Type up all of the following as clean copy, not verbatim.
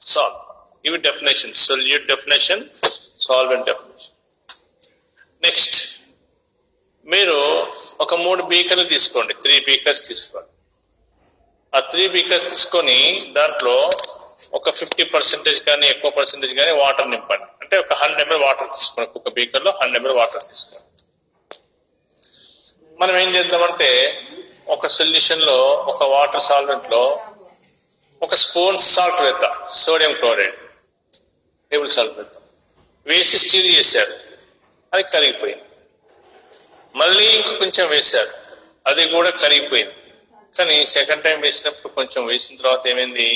Salt. Give it definition. Solute definition, solvent definition. Next, మీరు ఒక 3 బీకర్లు తీసుకోండి, 3 బీకర్స్ తీసుకోండి. ఆ 3 బీకర్స్ తీసుకొని దాంట్లో ఒక 50% కానీ ఎక్కువ పర్సెంటేజ్ కానీ వాటర్ నింపండి. అంటే ఒక 100 ml వాటర్ తీసుకోండి. ఒక్కొక్క బీకర్ లో 100 ml వాటర్ తీసుకోండి. మనం ఏం చేద్దామంటే ఒక సొల్యూషన్ లో, ఒక వాటర్ సాల్వెంట్ లో ఒక స్పూన్ సాల్ట్ వేద్దాం, సోడియం క్లోరైడ్, టేబుల్ సాల్ట్ వేద్దాం. వేసి స్టీల్ చేశారు, అది కరిగిపోయింది. మళ్ళీ ఇంకొంచెం వేశారు, అది కూడా కరిగిపోయింది. కానీ సెకండ్ టైం వేసినప్పుడు కొంచెం వేసిన తర్వాత ఏమైంది,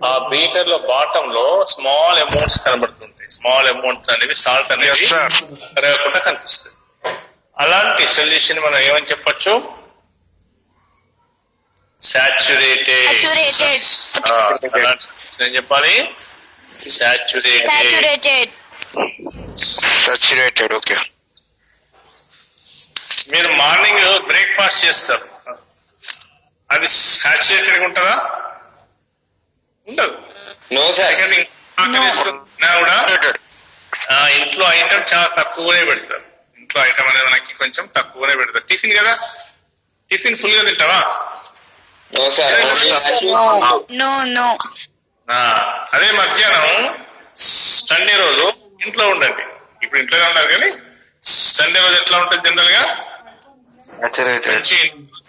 ఆ బీకర్ లో బాటం లో స్మాల్ అమౌంట్స్ కనబడుతుంటాయి. స్మాల్ అమౌంట్స్ అనేవి సాల్ట్ అనేది కరగకుండా కనిపిస్తుంది. అలాంటి సొల్యూషన్ మనం ఏమని చెప్పచ్చు, సాచురేటెడ్. ఏం చెప్పాలి, సాచురేటెడ్. ఓకే. మీరు మార్నింగ్ బ్రేక్ఫాస్ట్ చేస్తారు, అది సాచురేటెడ్ ఉంటుందా? ఉండదు. No sir. కూడా ఇంట్లో ఐటమ్ చాలా తక్కువనే పెడతారు. ఇంట్లో ఐటమ్ అనేది మనకి కొంచెం తక్కువనే పెడతారు. టిఫిన్ కదా, టిఫిన్ ఫుల్ గా తింటావా? No sir. నో. అదే మధ్యాహ్నం సండే రోజు ఇంట్లో ఉండండి. ఇప్పుడు ఇంట్లోనే ఉన్నారు కానీ సండే రోజు ఎట్లా ఉంటుంది జనరల్ గా, మంచి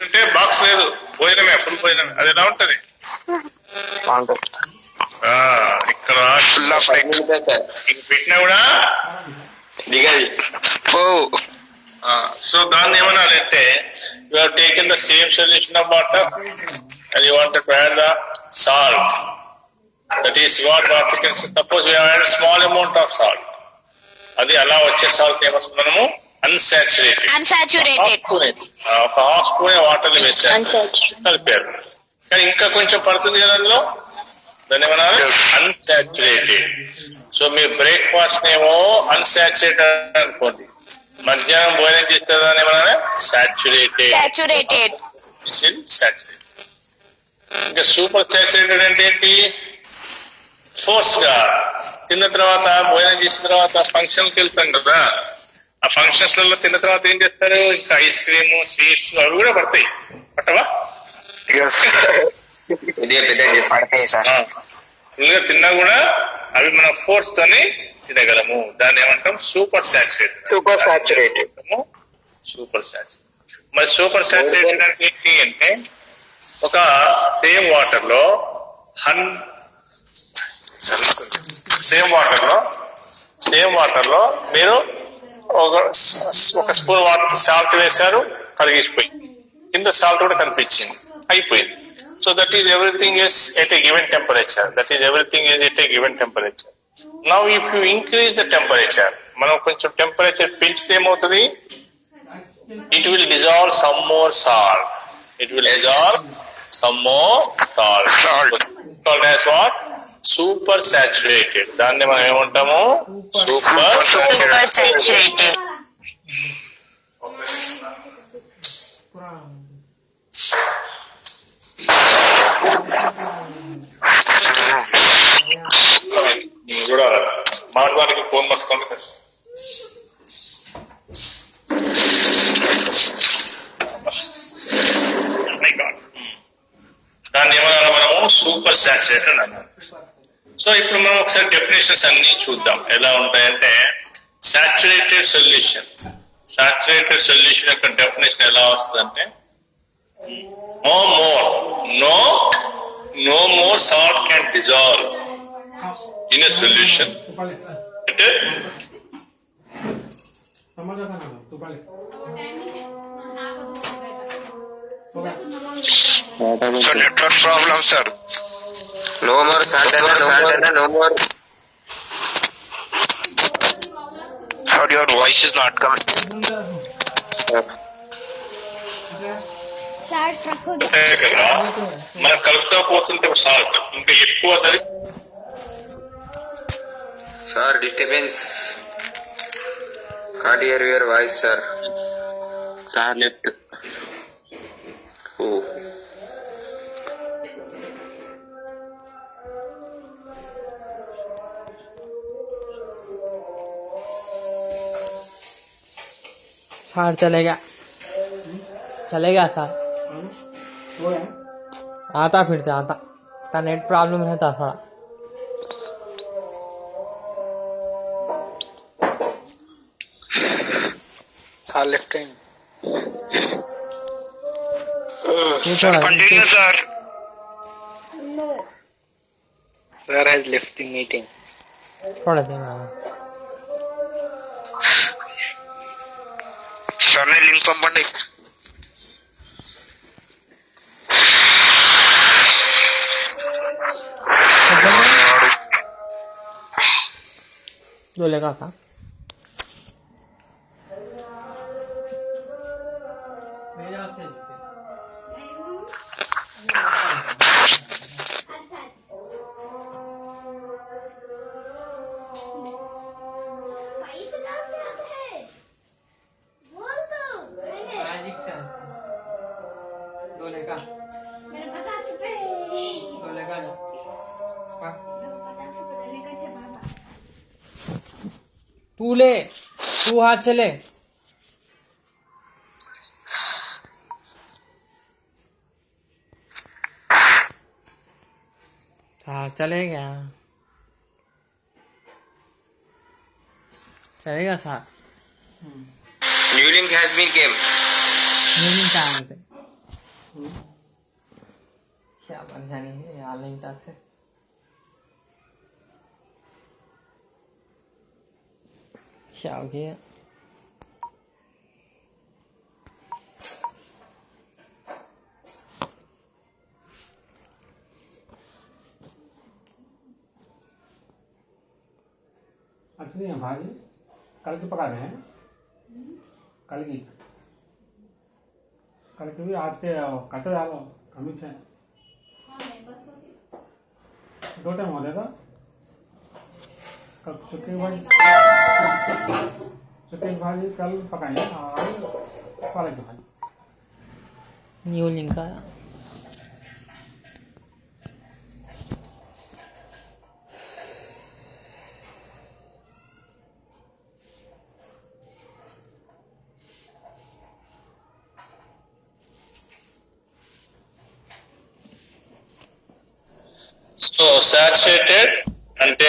అంటే బాక్స్ లేదు, భోజనమే, ఫుల్ భోజనమే. అది ఎలా ఉంటది, ఇక్కడ పెట్టినా కూడా దిగది. సో దాన్ని ఏమనాలంటే, you have taken the same solution of water and you want to add the salt. That is what you can suppose we have added small amount of salt. అది అలా వచ్చే సాల్ట్ ఏమన్నా మనము అన్సాచురేటెడ్ ఒక half spoon water వేసారు, కలిపారు. కానీ ఇంకా కొంచెం పడుతుంది కదా అందులో, దాన్ని ఏమన్నా అన్సాచురేటెడ్. సో మీ బ్రేక్ఫాస్ట్ ఏమో అన్సాచురేటెడ్ అనుకోండి, మధ్యాహ్నం భోజనం చేసేదాన్ని ఏమన్నా సాచురేటెడ్. ఇంకా సూపర్ సాచురేటెడ్ అంటే ఏంటి, ఫోర్స్ గా తిన్న తర్వాత, భోజనం చేసిన తర్వాత ఫంక్షన్కి వెళ్తాం కదా, ఆ ఫంక్షన్స్ లలో తిన్న తర్వాత ఏం చేస్తారు, ఇంకా ఐస్ క్రీమ్, స్వీట్స్ అవి కూడా పడతాయి, పట్టవా? ఫుల్ గా తిన్నా కూడా అవి మన ఫోర్స్ తోని తినగలము. దాన్ని ఏమంటాం, సూపర్ సాచురేటెడ్. మరి సూపర్ సాచురేటెడ్ అంటే ఏంటి అంటే, ఒక సేమ్ వాటర్ లో మీరు ఒక స్పూన్ వాటర్ సాల్ట్ వేశారు, కరిగిసిపోయింది. కింద సాల్ట్ కూడా కనిపించింది, అయిపోయింది. So that is everything is at a given temperature. Now if you increase the temperature, మనం కొంచెం టెంపరేచర్ పెంచితే ఏమవుతుంది, it will dissolve some more salt. Called as what? Super saturated. దాన్ని మనం ఏమంటాము, సూపర్ సాచురేటెడ్. కూడా మాట్లాడికి ఫోన్ వస్తుంది. దాన్ని ఏమన్నా మనము సూపర్ సాచురేటెడ్ అన్నాం. సో ఇప్పుడు మనం ఒకసారి డెఫినేషన్స్ అన్ని చూద్దాం ఎలా ఉంటాయంటే, సాచురేటెడ్ సొల్యూషన్ యొక్క డెఫినేషన్ ఎలా వస్తుందంటే, no more salt can dissolve in a solution. So network problem, sir. No more salt, no more. Sir, your voice is not coming. కదా మనం కలుపుతా పోతుంటే సాల్ట్ ఇంకా ఎక్కువ అవుతుంది. Sir, disturbance. Can't hear your voice, sir. Sir, left. Oh. Sir चलेगा sir वो है आता फिर से आता का नेट प्रॉब्लम रहता थोड़ा हाँ लेफ्ट हैंड ये थोड़ा continue sir No. Sir has left the meeting थोड़ा देना सर ने लिंक पंपंడి जो लगा था तू ले तू हाथ से ले हाँ चलेगा चलेगा sir new link has been came नहीं कहाँ थे क्या परेशानी है यार लिंक से क्या हो गया अच्छी है भाजी कल की पका रहे हैं कल की भी आज के कटे डालो कमी से दो टाइम हो जाएगा कल चुकी भाजी कल पकाएंगे और पालक की भाजी न्यू लिंक आया So saturated అంటే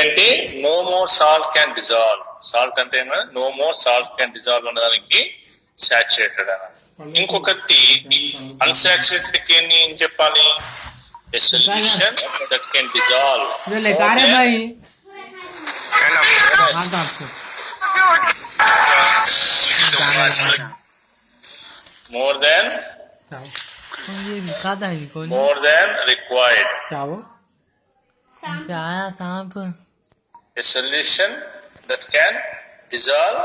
no more salt can dissolve. Salt అంటే no more salt can dissolve అన్నదానికి saturated అన్న ఇంకొకటి unsaturated కి ఏం చెప్పాలి a solution that can dissolve जो लेकर आ रहे भाई हाँ तो आपको more than ये दिखाता है कौन more than required. क्या वो क्या आया सांप A solution that can dissolve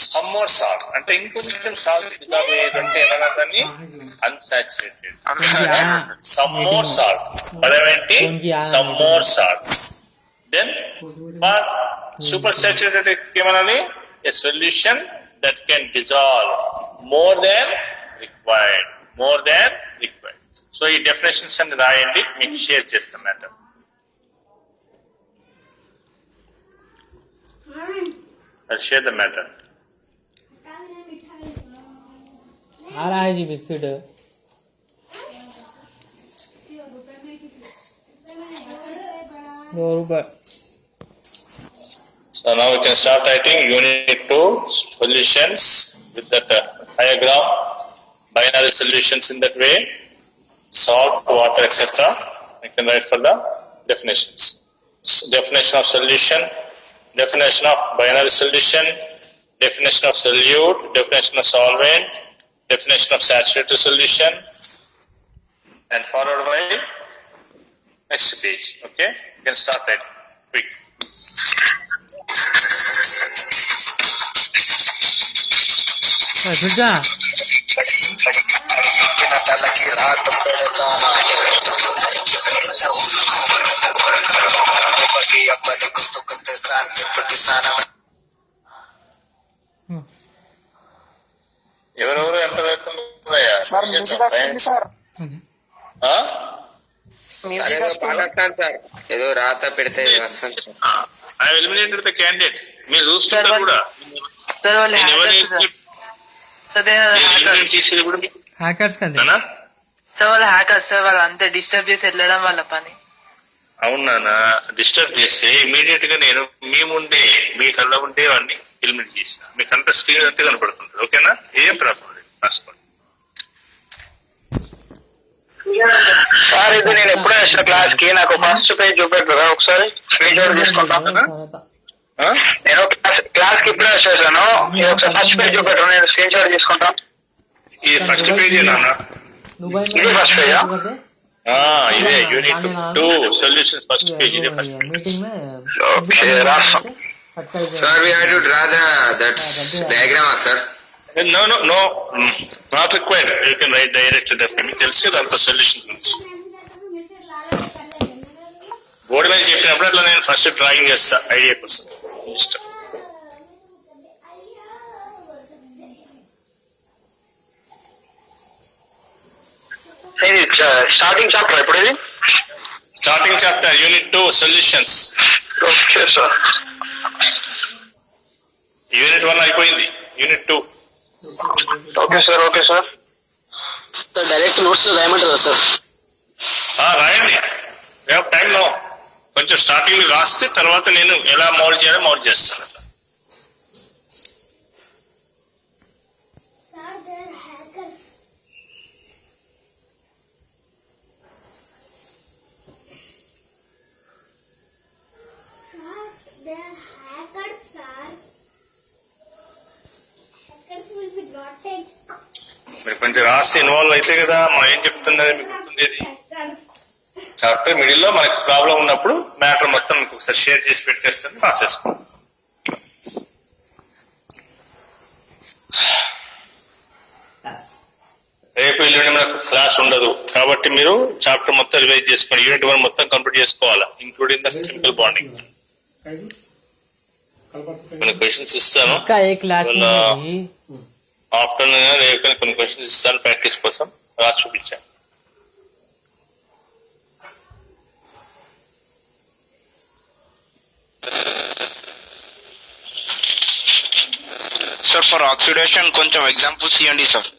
some more salt. అంటే ఇంకొంచెం salt dissolve అయ్యేదంటే ఏమన్నదాన్ని unsaturated. Some more salt. పదమేంటి some more salt. Then super saturated ఏమనాలి a solution that can dissolve more than required. More than required. So ఈ definitions అన్ని రాయండి మీకు share చేస్తాం madam. I'll share the matter. आ रहा है जी biscuit 2 रुपए So now we can start writing unit 2 solutions with that diagram, binary solutions in that way, salt, water, etc. We can write for the definitions. So definition of solution, definition of binary solution, definition of solute, definition of solvent, definition of saturated solution, and followed by next page. Okay, you can start it quick. फिर जा ఎవరెవరు ఎంత వేస్తున్నాయా? ఆ? Pakistan sir ఏదో రాత పెడితే వస్తుంది I have eliminated the candidate. మీరు చూస్తుంటారు కూడా. సార్ వాళ్ళు నేను హ్యాక్ ఎవరిని చేస్తారు సార్. So they hackers. తీసుకెళ్ళి కూడా మీకు హ్యాకర్స్ కదా నానా? సో వాళ్ళు హ్యాకర్స్ సార్, వాళ్ళు అంతే డిస్టర్బ్ చేసి వెళ్ళడం వాళ్ళ పని. అవునా? డిస్టర్బ్ చేస్తే ఇమీడియట్ గా నేను మీ ముందే మీ కళ్ళ ఉండే వాడిని ఎలిమినేట్ చేసిన, మీకు అంత స్క్రీన్ అంతే కనపడుతుంది. ఓకేనా? ఏం ప్రాబ్లం లేదు, రాసుకోండి. సార్ ఇది నేను ఎప్పుడో వచ్చిన క్లాస్ కి, నాకు ఫస్ట్ పేజ్ చూపెట్టరా ఒకసారి, స్క్రీన్ షాట్ తీసుకుంటాను. నేను క్లాస్ కి ఇప్పుడే వచ్చేసాను, మీరు ఒకసారి ఫస్ట్ పేజ్ చూపెట్టరు, నేను స్క్రీన్ షాట్ తీసుకుంటాను. ఇది ఫస్ట్ పేజీ నాన్న, ఇది ఫస్ట్ పేజా? ఇదే యూనిట్ 2 సొల్యూషన్ ఫస్ట్ పేజ్, ఇదే ఫస్ట్ పేజ్. मीटिंग में ఓకే రాస్తాం. Sir, we had to draw that diagram, sir. No, not required. You can write direct definitely. మీకు తెలుసు కదా అంత సొల్యూషన్ గురించి. బోర్డు మీద చెప్పినప్పుడు అట్లా నేను ఫస్ట్ డ్రాయింగ్ చేస్తా ఐడియా కోసం. ఇష్టం. ఇది స్టార్టింగ్ చాప్టర్ ఇప్పుడు ఇది? Starting chapter unit 2 solutions. Okay sir. Unit 1 అయిపోయింది, unit 2. Okay sir. Okay sir. Direct notes రాయమంటారా సార్? రాయండి, టైం లో కొంచెం స్టార్టింగ్ రాస్తే తర్వాత నేను ఎలా మౌల్డ్ చేయాలో మౌల్డ్ చేస్తాను. మీరు కొంచెం రాసి ఇన్వాల్వ్ అయితే కదా మనం ఏం చెప్తున్నది మీకు గుర్తుండేది. చాప్టర్ మిడిల్ లో మనకి ప్రాబ్లం ఉన్నప్పుడు మ్యాటర్ మొత్తం మీకు ఒకసారి షేర్ చేసి పెట్టేస్తుంది, రాసేసుకోండి. రేపు ఎల్లుండి మనకు క్లాస్ ఉండదు కాబట్టి మీరు చాప్టర్ మొత్తం రివైజ్ చేసుకోండి. యూనిట్ 1 మొత్తం కంప్లీట్ చేసుకోవాలా, ఇంక్లూడింగ్ ద కెమికల్ బాండింగ్. కొన్ని క్వశ్చన్స్ ఇస్తాను इसका एक लाख में भी ఆఫ్టర్నూన్, రేపు కొన్ని క్వశ్చన్స్ ఇస్తాను ప్రాక్టీస్ కోసం, రాసి చూపించాను. Sir, for oxidation కొంచెం ఎగ్జాంపుల్స్ ఇవ్వండి సార్.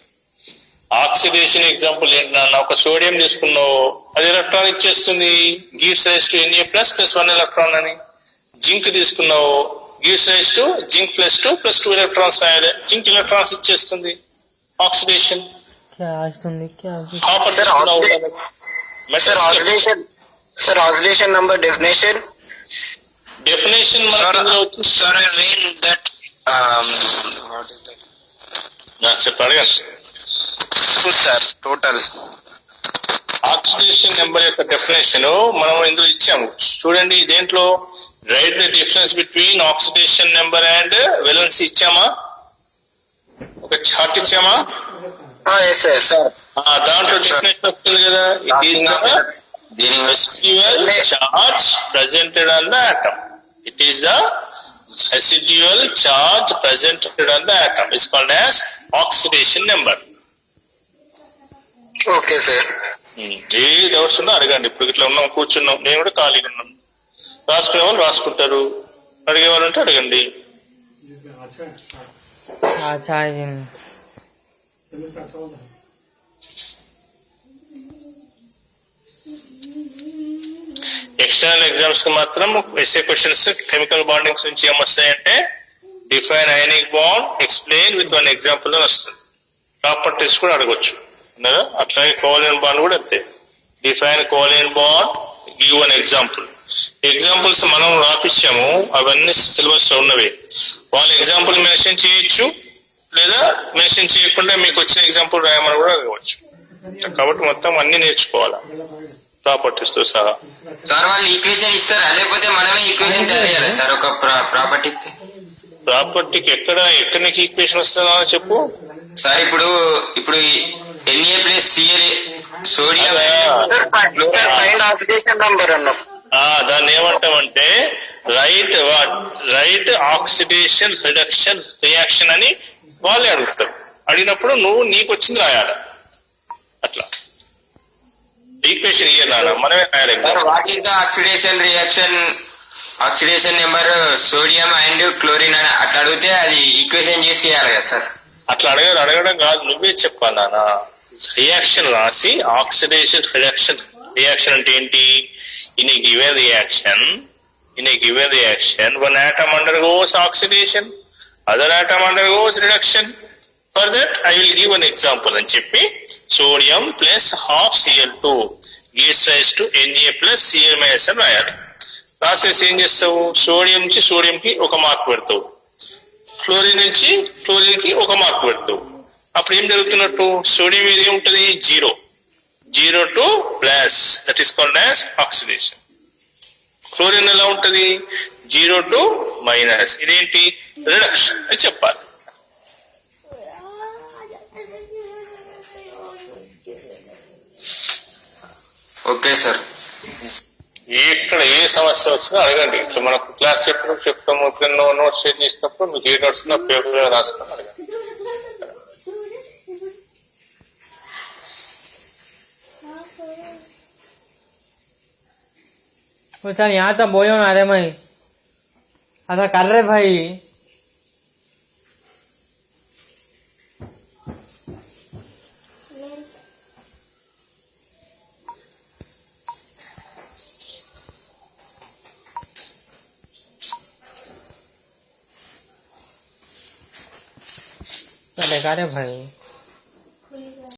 ఆక్సిడేషన్ ఎగ్జాంపుల్ ఏంటి నాన్న? ఒక సోడియం తీసుకున్నావు, అది ఎలక్ట్రాన్ ఇచ్చేస్తుంది, gives rise to Na++1 electron అని. జింక్ తీసుకున్నావు, gives rise to zinc +2+2 electrons రాయాలి, జింక్ ఎలక్ట్రాన్స్ ఇచ్చేస్తుంది, ఆక్సిడేషన్. क्या आస్తుంది क्या కాపర్ Sir, తీసుకున్నావు, సార్ ఆక్సిడేషన్ నంబర్ డెఫినేషన్ మనకి ఇందులో వచ్చింది. Sir, I mean that what is that? చెప్పాడు కదా సార్ టోటల్ ఆక్సిడేషన్ నెంబర్ యొక్క డెఫినేషన్ మనం ఇందులో ఇచ్చాము. చూడండి దేంట్లో right the difference between oxidation number and valency ఇచ్చామా? ఒక చార్ట్ ఇచ్చామా? దాంట్లో డెఫినేషన్ వస్తుంది కదా, it is the residual charge presented on the atom. It is the residual charge presented on the atom is called as oxidation number. Okay sir. ఏ doubts ఉన్నా అడగండి. ఇప్పుడు ఇట్లా ఉన్నాం, కూర్చున్నాం, నేను కూడా ఖాళీగా ఉన్నాం. రాసుకునే వాళ్ళు రాసుకుంటారు, అడిగే వాళ్ళు ఉంటే అడగండి. अच्छा है ఎక్స్టర్నల్ ఎగ్జామ్స్ కి మాత్రం ఎస్ఏ క్వశ్చన్స్ కెమికల్ బాండింగ్స్ నుంచి ఏమొస్తాయంటే define ionic bond, explain with 1 example అని వస్తుంది. ప్రాపర్టీస్ కూడా అడగొచ్చు, అట్లాగే కోవలెంట్ బాండ్ కూడా అంతే. Define covalent bond, give 1 example. Examples మనం రాపిచ్చాము, అవన్నీ సిలబస్ లో ఉన్నవి. వాళ్ళు ఎగ్జాంపుల్ మెన్షన్ చేయొచ్చు, లేదా మెన్షన్ చేయకుండా మీకు వచ్చిన ఎగ్జాంపుల్ రాయమని కూడా అడగవచ్చు. కాబట్టి మొత్తం అన్ని నేర్చుకోవాలా ప్రాపర్టీస్ తో సహా. సార్ వాళ్ళు ఈక్వేషన్ ఇస్తారా లేకపోతే మనమే ఈక్వేషన్ తయారు చేయాలి సార్ ఒక ప్రాపర్టీకి? ప్రాపర్టీకి ఎక్కడి నుంచి ఈక్వేషన్ వస్తుందో చెప్పు సార్. ఇప్పుడు Na+Cl సోడియం ఆక్సిడేషన్ నంబర్ అన్నాం. దాన్ని ఏమంటామంటే రైట్ ఆక్సిడేషన్ రిడక్షన్ రియాక్షన్ అని వాళ్ళే అడుగుతారు. అడిగినప్పుడు నువ్వు నీకు వచ్చింది రాయాలి. అట్లా ఈక్వేషన్ ఇయ్యాలి, మనమే రాయాలి. What is the oxidation reaction, oxidation number sodium and chlorine అని అట్లా అడిగితే అది ఈక్వేషన్ చేసి చేయాలి కదా సార్. అట్లా అడగడం కాదు, నువ్వే చెప్పాలి నాన్న. రియాక్షన్ రాసి ఆక్సిడేషన్ రియాక్షన్ అంటే ఏంటి? In a given reaction one atom undergoes oxidation, other atom undergoes reduction. For that I will give an example అని చెప్పి sodium plus half Cl2 gives rise to Na plus Cl minus అని రాయాలి. రాసేసి ఏం చేస్తావు? Sodium నుంచి సోడియంకి ఒక mark పెడతావు, ఫ్లోరిన్ నుంచి ఫ్లోరిన్ కి ఒక మార్క్ పెడతావు. అప్పుడు ఏం జరుగుతున్నట్టు? సోడియం మీద ఏముంటది? 0 to plus, that is called as oxidation. Fluorine ఎలా ఉంటది? 0 టు మైనస్, ఇదేంటి? రిడక్షన్ అని చెప్పాలి. Okay sir. ఇక్కడ ఏ సమస్య వచ్చినా అడగండి. ఇట్లా మనకు క్లాస్ చెప్తాము, ఎప్పుడైనా నోట్స్ షేర్ చేసినప్పుడు మీకు ఏ నోట్స్ ఉన్నా పేపర్ మీద రాసుకొని అడగండి. वो चल यहाँ तो बोलो ना रे मैं ऐसा कर रहे भाई. चलेगा रे भाई.